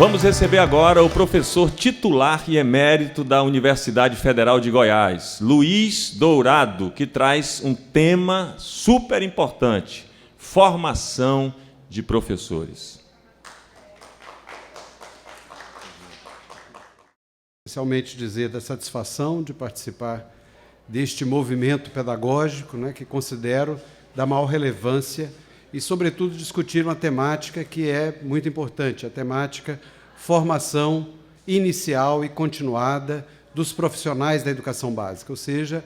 Vamos receber agora o professor titular e emérito da Universidade Federal de Goiás, Luiz Dourado, que traz um tema super importante: formação de professores. Especialmente dizer da satisfação de participar deste movimento pedagógico, que considero da maior relevância e, sobretudo, discutir uma temática que é muito importante, a temática formação inicial e continuada dos profissionais da educação básica, ou seja,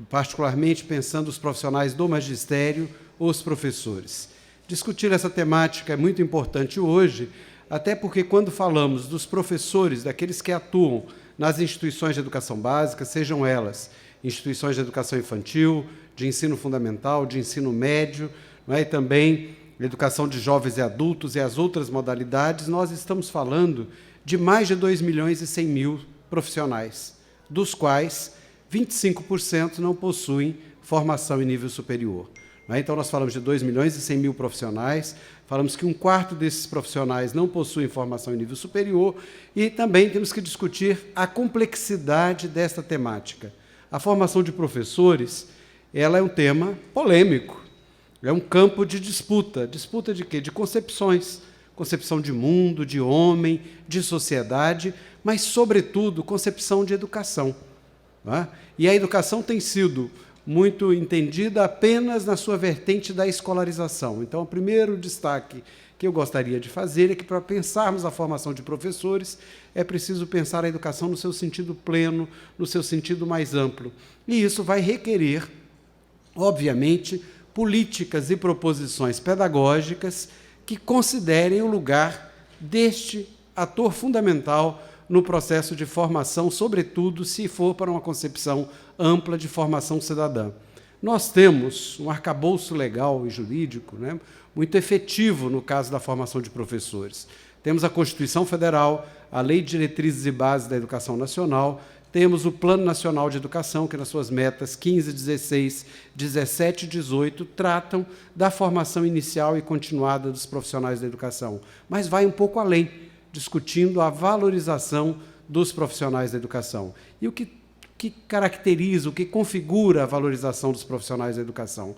particularmente pensando os profissionais do magistério, os professores. Discutir essa temática é muito importante hoje, até porque quando falamos dos professores, daqueles que atuam nas instituições de educação básica, sejam elas instituições de educação infantil, de ensino fundamental, de ensino médio, e também educação de jovens e adultos e as outras modalidades, nós estamos falando de mais de 2.100.000 profissionais, dos quais 25% não possuem formação em nível superior. Então, nós falamos de 2.100.000 profissionais, falamos que um quarto desses profissionais não possuem formação em nível superior e também temos que discutir a complexidade desta temática. A formação de professores, ela é um tema polêmico, é um campo de disputa. Disputa de quê? De concepções. Concepção de mundo, de homem, de sociedade, mas, sobretudo, concepção de educação. E a educação tem sido muito entendida apenas na sua vertente da escolarização. Então, o primeiro destaque que eu gostaria de fazer é que, para pensarmos a formação de professores, é preciso pensar a educação no seu sentido pleno, no seu sentido mais amplo. E isso vai requerer, obviamente, políticas e proposições pedagógicas que considerem o lugar deste ator fundamental no processo de formação, sobretudo se for para uma concepção ampla de formação cidadã. Nós temos um arcabouço legal e jurídico, muito efetivo no caso da formação de professores. Temos a Constituição Federal, a Lei de Diretrizes e Bases da Educação Nacional, temos o Plano Nacional de Educação, que nas suas metas 15, 16, 17 e 18 tratam da formação inicial e continuada dos profissionais da educação, mas vai um pouco além, discutindo a valorização dos profissionais da educação. E o que caracteriza, o que configura a valorização dos profissionais da educação?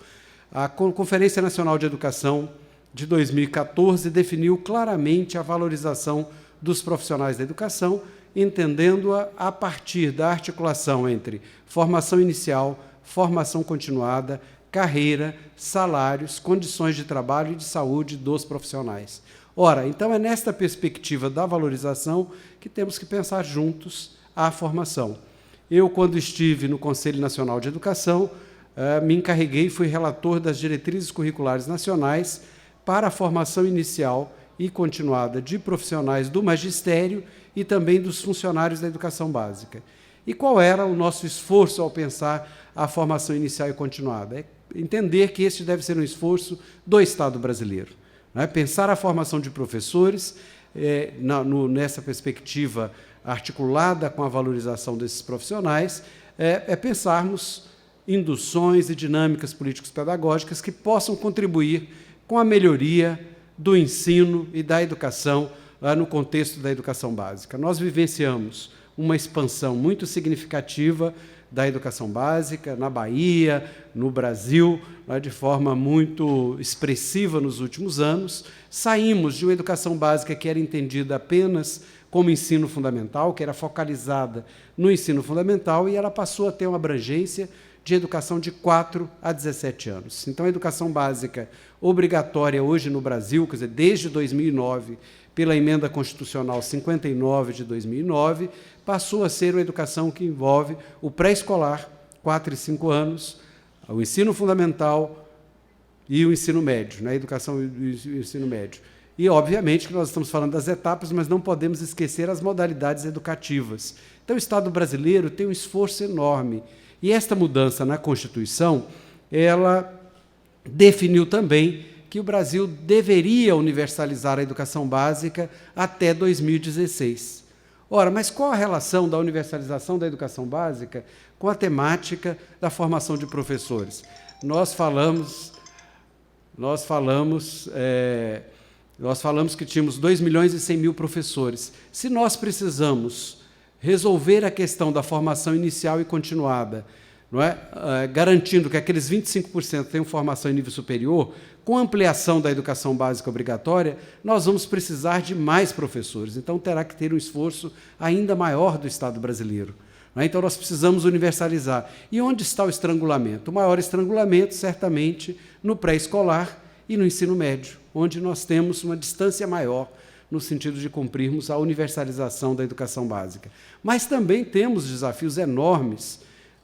A Conferência Nacional de Educação de 2014 definiu claramente a valorização dos profissionais da educação, entendendo-a a partir da articulação entre formação inicial, formação continuada, carreira, salários, condições de trabalho e de saúde dos profissionais. Ora, então é nesta perspectiva da valorização que temos que pensar juntos a formação. Eu, quando estive no Conselho Nacional de Educação, me encarreguei, fui relator das diretrizes curriculares nacionais para a formação inicial e continuada de profissionais do magistério e também dos funcionários da educação básica. E qual era o nosso esforço ao pensar a formação inicial e continuada? É entender que este deve ser um esforço do Estado brasileiro. Pensar a formação de professores nessa perspectiva articulada com a valorização desses profissionais, pensarmos induções e dinâmicas políticos-pedagógicas que possam contribuir com a melhoria do ensino e da educação no contexto da educação básica. Nós vivenciamos uma expansão muito significativa da educação básica na Bahia, no Brasil, de forma muito expressiva nos últimos anos. Saímos de uma educação básica que era entendida apenas como ensino fundamental, que era focalizada no ensino fundamental, e ela passou a ter uma abrangência de educação de 4 a 17 anos. Então, a educação básica obrigatória hoje no Brasil, quer dizer, desde 2009, pela Emenda Constitucional 59 de 2009, passou a ser uma educação que envolve o pré-escolar, 4 e 5 anos, o ensino fundamental e o ensino médio, a educação e o ensino médio. E, obviamente, que nós estamos falando das etapas, mas não podemos esquecer as modalidades educativas. Então, o Estado brasileiro tem um esforço enorme. E esta mudança na Constituição, ela definiu também que o Brasil deveria universalizar a educação básica até 2016. Ora, mas qual a relação da universalização da educação básica com a temática da formação de professores? Nós falamos Nós falamos que tínhamos 2.100.000 professores. Se nós precisamos resolver a questão da formação inicial e continuada, não é? Garantindo que aqueles 25% tenham formação em nível superior, com ampliação da educação básica obrigatória, nós vamos precisar de mais professores. Então, terá que ter um esforço ainda maior do Estado brasileiro. Não é? Então, nós precisamos universalizar. E onde está o estrangulamento? O maior estrangulamento, certamente, no pré-escolar e no ensino médio, onde nós temos uma distância maior no sentido de cumprirmos a universalização da educação básica. Mas também temos desafios enormes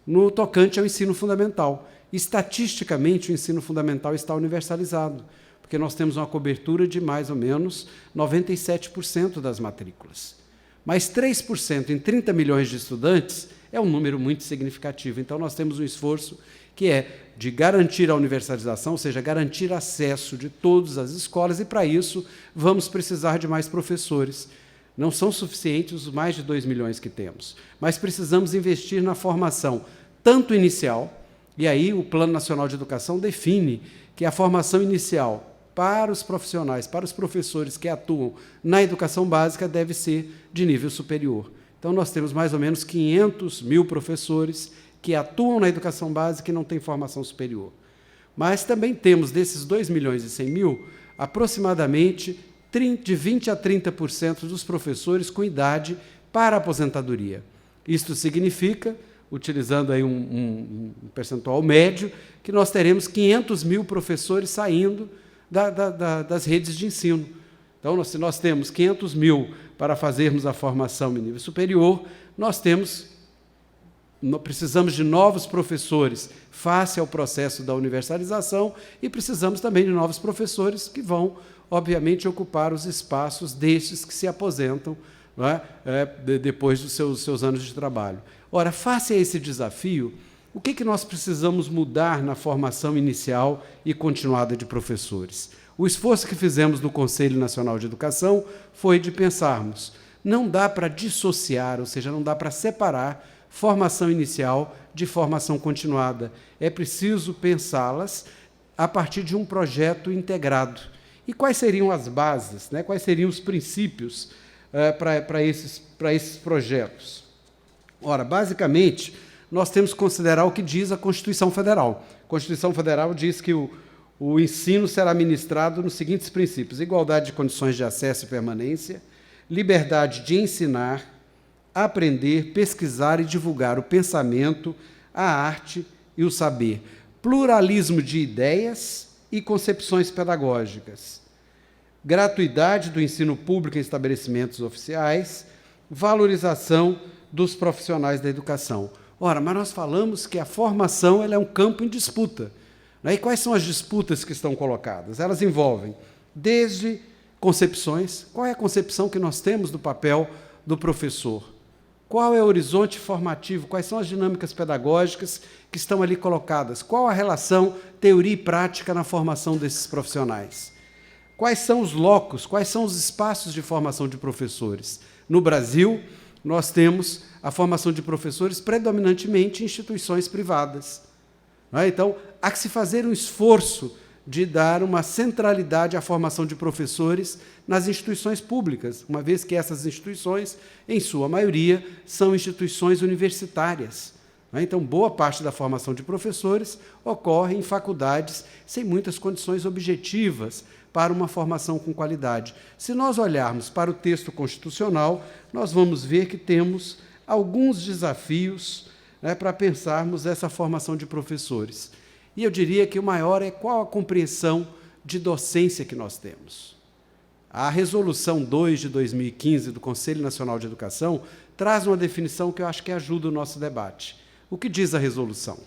no tocante ao ensino fundamental. Estatisticamente, o ensino fundamental está universalizado, porque nós temos uma cobertura de mais ou menos 97% das matrículas. Mas 3% em 30 milhões de estudantes é um número muito significativo. Então, nós temos um esforço que é de garantir a universalização, ou seja, garantir acesso de todas as escolas, e, para isso, vamos precisar de mais professores. Não são suficientes os mais de 2 milhões que temos, mas precisamos investir na formação, tanto inicial, e aí o Plano Nacional de Educação define que a formação inicial para os profissionais, para os professores que atuam na educação básica, deve ser de nível superior. Então, nós temos mais ou menos 500.000 professores que atuam na educação básica e não têm formação superior. Mas também temos, desses 2.100.000, aproximadamente de 20% a 30% dos professores com idade para aposentadoria. Isto significa, utilizando aí um percentual médio, que nós teremos 500.000 professores saindo das redes de ensino. Então, se nós temos 500.000 para fazermos a formação em nível superior, nós precisamos de novos professores face ao processo da universalização e precisamos também de novos professores que vão, obviamente, ocupar os espaços destes que se aposentam, não é? Depois dos seus anos de trabalho. Ora, face a esse desafio, o que nós precisamos mudar na formação inicial e continuada de professores? O esforço que fizemos no Conselho Nacional de Educação foi de pensarmos, não dá para dissociar, ou seja, não dá para separar formação inicial de formação continuada. É preciso pensá-las a partir de um projeto integrado. E quais seriam as bases, né? Quais seriam os princípios para esses projetos? Ora, basicamente, nós temos que considerar o que diz a Constituição Federal. A Constituição Federal diz que o ensino será ministrado nos seguintes princípios: igualdade de condições de acesso e permanência, liberdade de ensinar, aprender, pesquisar e divulgar o pensamento, a arte e o saber, pluralismo de ideias e concepções pedagógicas, gratuidade do ensino público em estabelecimentos oficiais, valorização dos profissionais da educação. Ora, mas nós falamos que a formação ela é um campo em disputa. E quais são as disputas que estão colocadas? Elas envolvem desde concepções. Qual é a concepção que nós temos do papel do professor? Qual é o horizonte formativo? Quais são as dinâmicas pedagógicas que estão ali colocadas? Qual a relação teoria e prática na formação desses profissionais? Quais são os locos? Quais são os espaços de formação de professores? No Brasil, nós temos a formação de professores predominantemente em instituições privadas. Então, há que se fazer um esforço de dar uma centralidade à formação de professores nas instituições públicas, uma vez que essas instituições, em sua maioria, são instituições universitárias. Então, boa parte da formação de professores ocorre em faculdades sem muitas condições objetivas para uma formação com qualidade. Se nós olharmos para o texto constitucional, nós vamos ver que temos alguns desafios, para pensarmos essa formação de professores. E eu diria que o maior é qual a compreensão de docência que nós temos. A Resolução 2 de 2015 do Conselho Nacional de Educação traz uma definição que eu acho que ajuda o nosso debate. O que diz a resolução?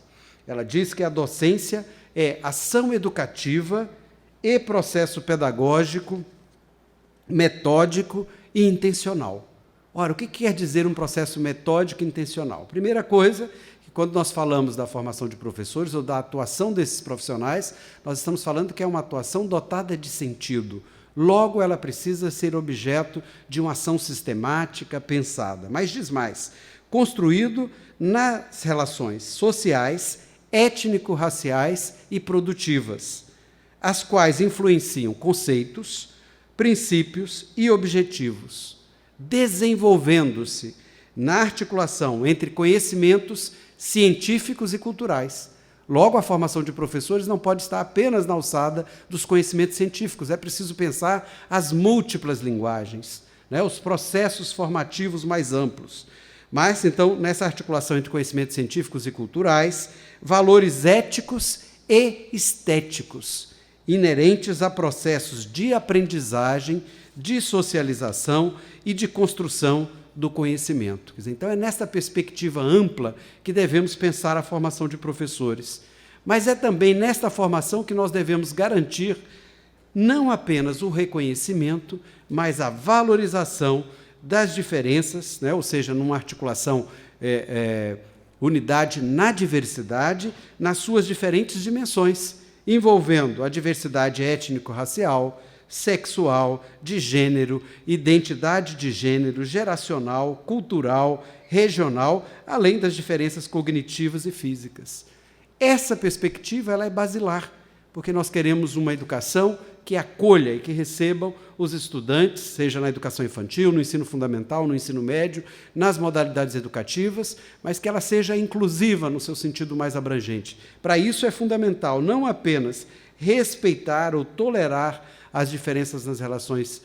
Ela diz que a docência é ação educativa e processo pedagógico, metódico e intencional. Ora, o que quer dizer um processo metódico e intencional? Primeira coisa, que quando nós falamos da formação de professores ou da atuação desses profissionais, nós estamos falando que é uma atuação dotada de sentido. Logo, ela precisa ser objeto de uma ação sistemática, pensada. Mas diz mais, construído nas relações sociais, étnico-raciais e produtivas, as quais influenciam conceitos, princípios e objetivos, desenvolvendo-se na articulação entre conhecimentos científicos e culturais. Logo, a formação de professores não pode estar apenas na alçada dos conhecimentos científicos, é preciso pensar as múltiplas linguagens, né, os processos formativos mais amplos. Mas, então, nessa articulação entre conhecimentos científicos e culturais, valores éticos e estéticos, inerentes a processos de aprendizagem, de socialização e de construção do conhecimento. Então, é nessa perspectiva ampla que devemos pensar a formação de professores. Mas é também nesta formação que nós devemos garantir não apenas o reconhecimento, mas a valorização das diferenças, né? Ou seja, numa articulação unidade na diversidade, nas suas diferentes dimensões, envolvendo a diversidade étnico-racial, sexual, de gênero, identidade de gênero, geracional, cultural, regional, além das diferenças cognitivas e físicas. Essa perspectiva ela é basilar, porque nós queremos uma educação que acolha e que recebam os estudantes, seja na educação infantil, no ensino fundamental, no ensino médio, nas modalidades educativas, mas que ela seja inclusiva no seu sentido mais abrangente. Para isso é fundamental não apenas respeitar ou tolerar as diferenças nas relações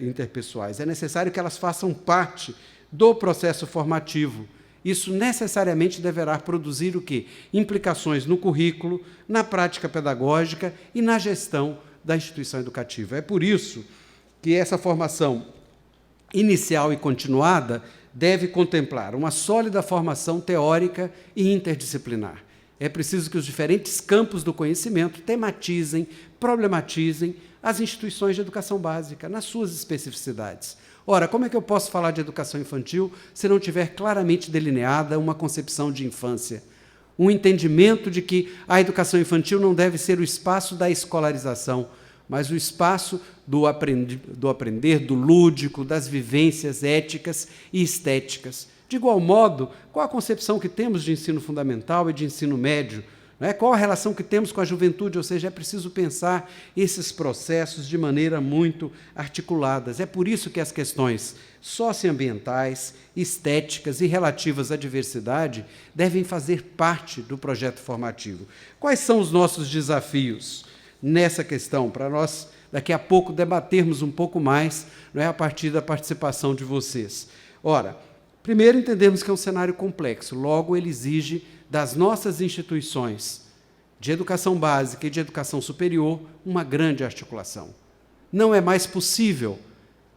interpessoais, é necessário que elas façam parte do processo formativo. Isso necessariamente deverá produzir o quê? Implicações no currículo, na prática pedagógica e na gestão da instituição educativa. É por isso que essa formação inicial e continuada deve contemplar uma sólida formação teórica e interdisciplinar. É preciso que os diferentes campos do conhecimento tematizem, problematizem as instituições de educação básica, nas suas especificidades. Ora, como é que eu posso falar de educação infantil se não tiver claramente delineada uma concepção de infância? Um entendimento de que a educação infantil não deve ser o espaço da escolarização, mas o espaço do aprender, do lúdico, das vivências éticas e estéticas. De igual modo, qual a concepção que temos de ensino fundamental e de ensino médio? Qual a relação que temos com a juventude? Ou seja, é preciso pensar esses processos de maneira muito articuladas. É por isso que as questões socioambientais, estéticas e relativas à diversidade devem fazer parte do projeto formativo. Quais são os nossos desafios nessa questão, para nós, daqui a pouco, debatermos um pouco mais, a partir da participação de vocês? Ora, primeiro, entendemos que é um cenário complexo, logo ele exige das nossas instituições de educação básica e de educação superior uma grande articulação. Não é mais possível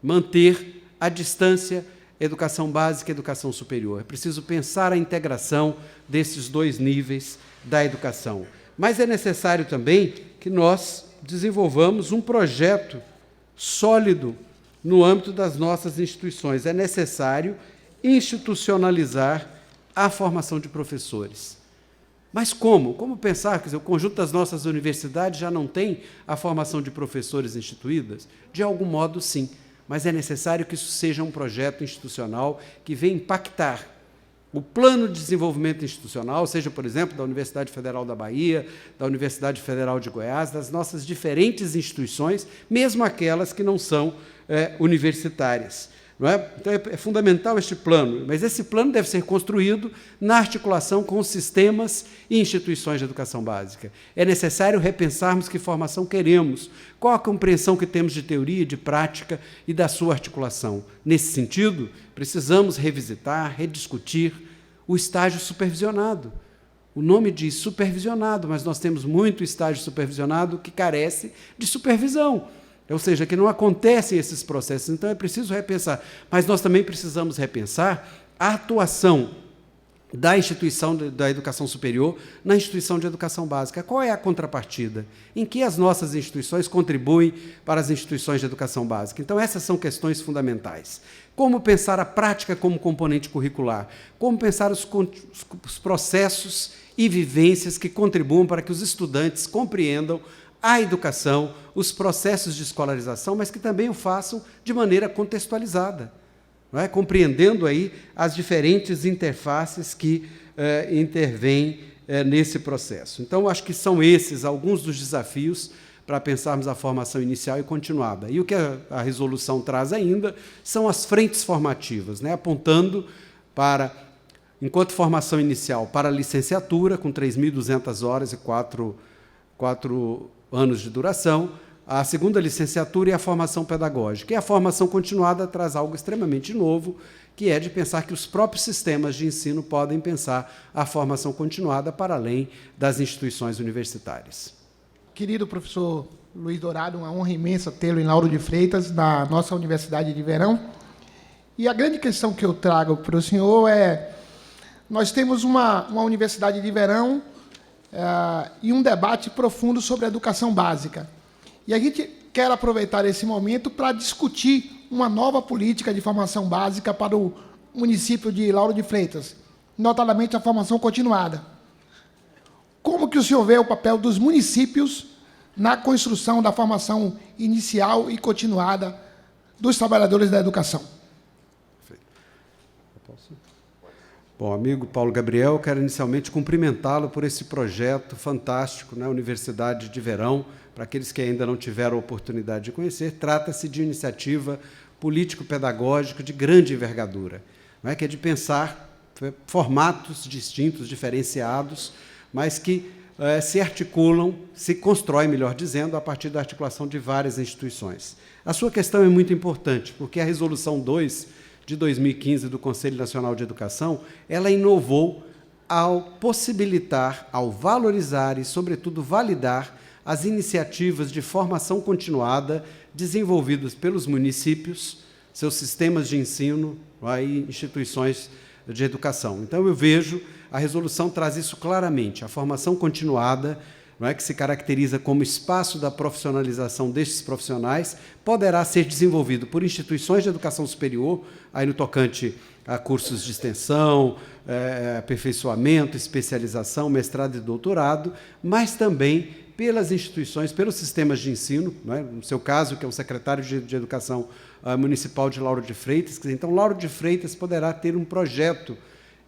manter à distância educação básica e educação superior. É preciso pensar a integração desses dois níveis da educação. Mas é necessário também que nós desenvolvamos um projeto sólido no âmbito das nossas instituições. É necessário institucionalizar a formação de professores. Mas como? Como pensar? Quer dizer, o conjunto das nossas universidades já não tem a formação de professores instituídas? De algum modo, sim. Mas é necessário que isso seja um projeto institucional que venha impactar o plano de desenvolvimento institucional, seja, por exemplo, da Universidade Federal da Bahia, da Universidade Federal de Goiás, das nossas diferentes instituições, mesmo aquelas que não são universitárias. Não é? Então, é fundamental este plano, mas esse plano deve ser construído na articulação com os sistemas e instituições de educação básica. É necessário repensarmos que formação queremos, qual a compreensão que temos de teoria, de prática e da sua articulação. Nesse sentido, precisamos revisitar, rediscutir o estágio supervisionado. O nome diz supervisionado, mas nós temos muito estágio supervisionado que carece de supervisão. Ou seja, que não acontecem esses processos. Então, é preciso repensar. Mas nós também precisamos repensar a atuação da instituição da educação superior na instituição de educação básica. Qual é a contrapartida? Em que as nossas instituições contribuem para as instituições de educação básica? Então, essas são questões fundamentais. Como pensar a prática como componente curricular? Como pensar os processos e vivências que contribuam para que os estudantes compreendam a educação, os processos de escolarização, mas que também o façam de maneira contextualizada, não é? Compreendendo aí as diferentes interfaces que intervêm nesse processo. Então, acho que são esses alguns dos desafios para pensarmos a formação inicial e continuada. E o que a resolução traz ainda são as frentes formativas, né, apontando para, enquanto formação inicial, para a licenciatura, com 3.200 horas e 4 anos de duração, a segunda licenciatura e a formação pedagógica. E a formação continuada traz algo extremamente novo, que é de pensar que os próprios sistemas de ensino podem pensar a formação continuada para além das instituições universitárias. Querido professor Luiz Dourado, uma honra imensa tê-lo em Lauro de Freitas, na nossa Universidade de Verão. E a grande questão que eu trago para o senhor é, nós temos uma Universidade de Verão e um debate profundo sobre a educação básica. E a gente quer aproveitar esse momento para discutir uma nova política de formação básica para o município de Lauro de Freitas, notadamente a formação continuada. Como que o senhor vê o papel dos municípios na construção da formação inicial e continuada dos trabalhadores da educação? Bom, amigo Paulo Gabriel, quero inicialmente cumprimentá-lo por esse projeto fantástico, né, Universidade de Verão. Para aqueles que ainda não tiveram a oportunidade de conhecer, trata-se de iniciativa político-pedagógica de grande envergadura, não é, que é de pensar formatos distintos, diferenciados, mas que se articulam, se constroem, melhor dizendo, a partir da articulação de várias instituições. A sua questão é muito importante, porque a Resolução 2 de 2015 do Conselho Nacional de Educação, ela inovou ao possibilitar, ao valorizar e, sobretudo, validar as iniciativas de formação continuada desenvolvidas pelos municípios, seus sistemas de ensino e instituições de educação. Então, eu vejo, a resolução traz isso claramente, a formação continuada, não é, que se caracteriza como espaço da profissionalização destes profissionais, poderá ser desenvolvido por instituições de educação superior, aí no tocante a cursos de extensão, aperfeiçoamento, especialização, mestrado e doutorado, mas também pelas instituições, pelos sistemas de ensino, não é? No seu caso, que é o secretário de Educação Municipal de Lauro de Freitas. Então, Lauro de Freitas poderá ter um projeto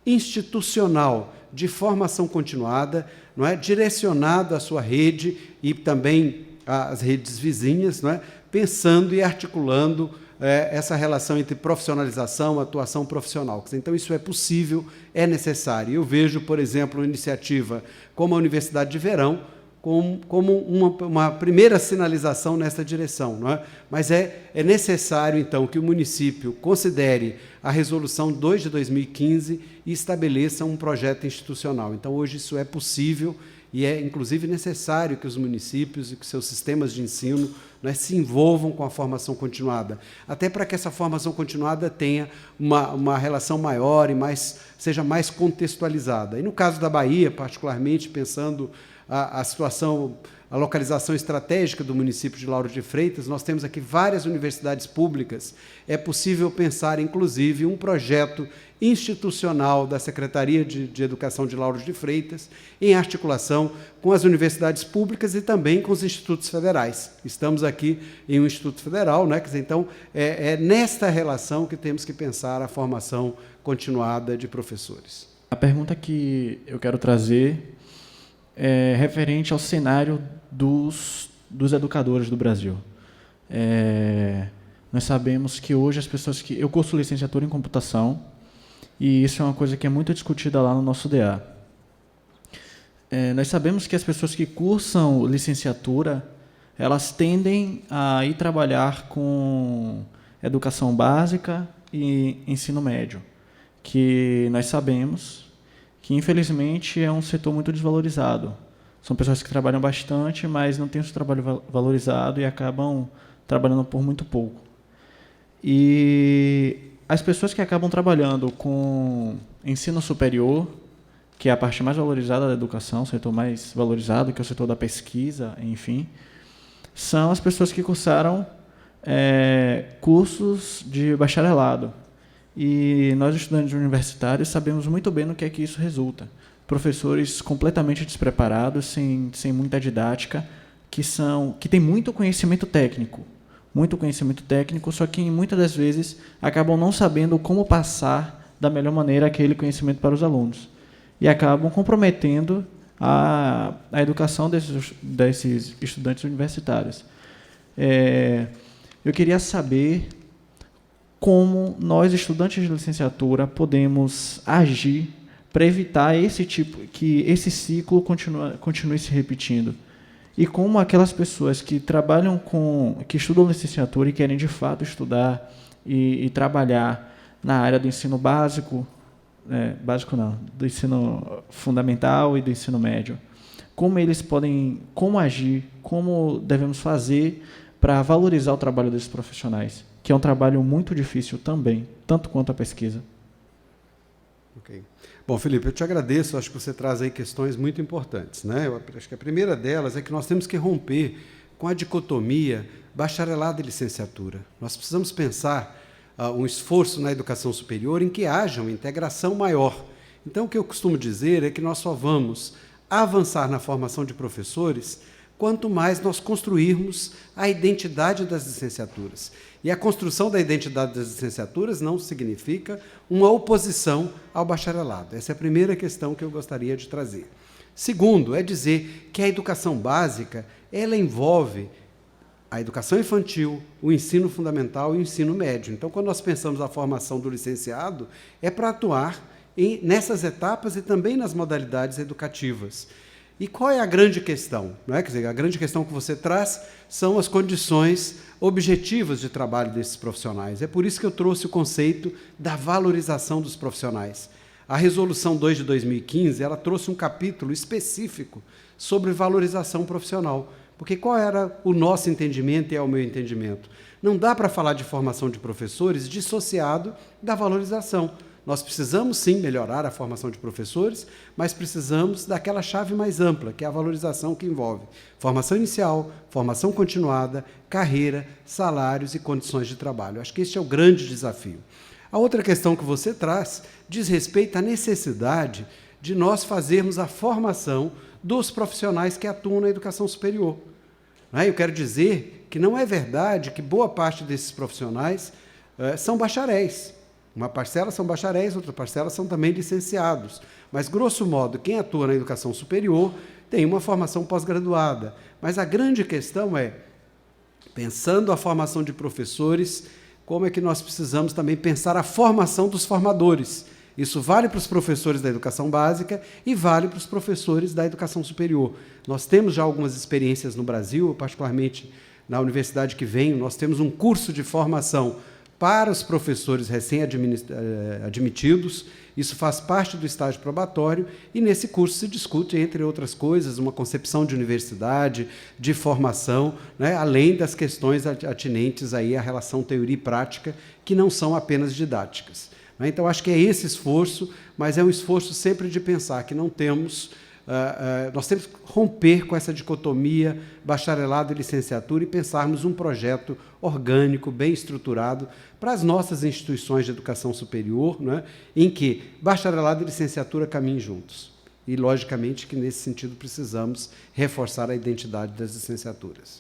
institucional de formação continuada, não é, direcionado à sua rede e também às redes vizinhas, não é, pensando e articulando essa relação entre profissionalização e atuação profissional. Então, isso é possível, é necessário. Eu vejo, por exemplo, uma iniciativa como a Universidade de Verão, como uma primeira sinalização nessa direção, não é? Mas é necessário, então, que o município considere a Resolução 2 de 2015 e estabeleça um projeto institucional. Então, hoje isso é possível e é, inclusive, necessário que os municípios e que seus sistemas de ensino, não é, se envolvam com a formação continuada, até para que essa formação continuada tenha uma relação maior e seja mais contextualizada. E, no caso da Bahia, particularmente, pensando a situação, a localização estratégica do município de Lauro de Freitas, nós temos aqui várias universidades públicas. É possível pensar, inclusive, um projeto institucional da Secretaria de Educação de Lauro de Freitas, em articulação com as universidades públicas e também com os institutos federais. Estamos aqui em um instituto federal, né? Então, é nesta relação que temos que pensar a formação continuada de professores. A pergunta que eu quero trazer é referente ao cenário dos educadores do Brasil. Nós sabemos que hoje as pessoas que... Eu curso licenciatura em computação e isso é uma coisa que é muito discutida lá no nosso DA. Nós sabemos que as pessoas que cursam licenciatura, elas tendem a ir trabalhar com educação básica e ensino médio, que nós sabemos que, infelizmente, é um setor muito desvalorizado. São pessoas que trabalham bastante, mas não têm o seu trabalho valorizado e acabam trabalhando por muito pouco. E as pessoas que acabam trabalhando com ensino superior, que é a parte mais valorizada da educação, o setor mais valorizado, que é o setor da pesquisa, enfim, são as pessoas que cursaram cursos de bacharelado. E nós, estudantes universitários, sabemos muito bem no que é que isso resulta. Professores completamente despreparados, sem muita didática, que têm muito conhecimento técnico, só que muitas das vezes acabam não sabendo como passar da melhor maneira aquele conhecimento para os alunos. E acabam comprometendo a educação desses estudantes universitários. Eu queria saber como nós, estudantes de licenciatura, podemos agir para evitar que esse ciclo continue se repetindo. E como aquelas pessoas que que estudam licenciatura e querem de fato estudar e trabalhar na área do ensino básico, do ensino fundamental e do ensino médio, como agir, como devemos fazer para valorizar o trabalho desses profissionais, que é um trabalho muito difícil também, tanto quanto a pesquisa. Ok. Bom, Felipe, eu te agradeço, acho que você traz aí questões muito importantes, né? Eu acho que a primeira delas é que nós temos que romper com a dicotomia bacharelado e licenciatura. Nós precisamos pensar um esforço na educação superior em que haja uma integração maior. Então, o que eu costumo dizer é que nós só vamos avançar na formação de professores quanto mais nós construirmos a identidade das licenciaturas. E a construção da identidade das licenciaturas não significa uma oposição ao bacharelado. Essa é a primeira questão que eu gostaria de trazer. Segundo, é dizer que a educação básica, ela envolve a educação infantil, o ensino fundamental e o ensino médio. Então, quando nós pensamos a formação do licenciado, é para atuar nessas etapas e também nas modalidades educativas. E qual é a grande questão? Não é? Quer dizer, a grande questão que você traz são as condições objetivas de trabalho desses profissionais. É por isso que eu trouxe o conceito da valorização dos profissionais. A Resolução 2 de 2015, ela trouxe um capítulo específico sobre valorização profissional. Porque qual era o nosso entendimento e é o meu entendimento? Não dá para falar de formação de professores dissociado da valorização. Nós precisamos, sim, melhorar a formação de professores, mas precisamos daquela chave mais ampla, que é a valorização que envolve formação inicial, formação continuada, carreira, salários e condições de trabalho. Acho que este é o grande desafio. A outra questão que você traz diz respeito à necessidade de nós fazermos a formação dos profissionais que atuam na educação superior. Eu quero dizer que não é verdade que boa parte desses profissionais são bacharéis. Uma parcela são bacharéis, outra parcela são também licenciados. Mas, grosso modo, quem atua na educação superior tem uma formação pós-graduada. Mas a grande questão é, pensando a formação de professores, como é que nós precisamos também pensar a formação dos formadores. Isso vale para os professores da educação básica e vale para os professores da educação superior. Nós temos já algumas experiências no Brasil, particularmente na universidade que venho, nós temos um curso de formação para os professores recém-admitidos. Isso faz parte do estágio probatório e, nesse curso, se discute, entre outras coisas, uma concepção de universidade, de formação, né, além das questões atinentes aí à relação teoria e prática, que não são apenas didáticas. Então, acho que é esse esforço, mas é um esforço sempre de pensar que não temos... nós temos que romper com essa dicotomia bacharelado e licenciatura e pensarmos um projeto orgânico, bem estruturado, para as nossas instituições de educação superior, né, em que bacharelado e licenciatura caminhem juntos. E, logicamente, que, nesse sentido, precisamos reforçar a identidade das licenciaturas.